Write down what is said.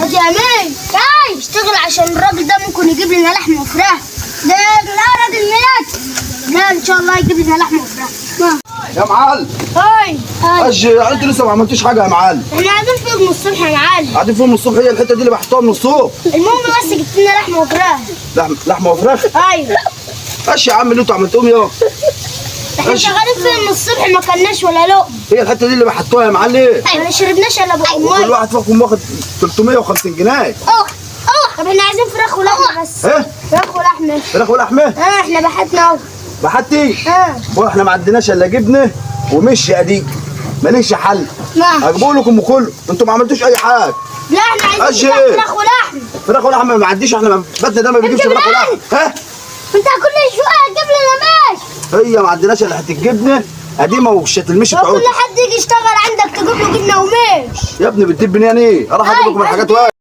يا امين جاي اشتغل عشان الراجل ده ممكن يجيب لنا لحمه وفراخ. ده لا راجل ميت. لا ان شاء الله يجيب لنا لحمه وفراخ. يا معلم هاي انتوا لسه ما عملتوش حاجه يا معلم. احنا قاعدين فوق من الصبح يا معلم. قاعدين فوق من الصبح، هي الحته دي اللي بحطوها من الصبح. المهم بس جبت لنا لحمه وفراخ. لحمه وفراخ. ايوه ماشي يا عم اللي انتوا عملتوهم يا احنا شغالين فين من الصبح ما كلناش ولا لقمه. هي الحته دي اللي بحطوها يا معلم. ايوه ما شربناش الا بقى كل ميه. واحد فيكم واخد 350 جنيه. طب احنا عايزين فراخ ولحمه بس. ايه فراخ ولحمه. فراخ ولحمه. احنا بحتنا اهو. بحطي واحنا ما عندناش الا جبنه ومشي اديك ماليش حل. هجيبوا لكم وكله، انتوا ما عملتوش اي حاجه. لا احنا عايزين فراخ ولحمه. فراخ ولحمه ما عنديش، احنا بيتنا ده ما بيجيبش فراخ ولحمه. ها انت كل شويه هتجيب لنا ماشي. هي ما عندناش الا حته جبنه قديمه وشات المشي كل بتاعتها. حد يجي يشتغل عندك تجيب له جبنه وماشي. يا ابني بتجيب بنيان ايه؟ اروح اجيب لكم الحاجات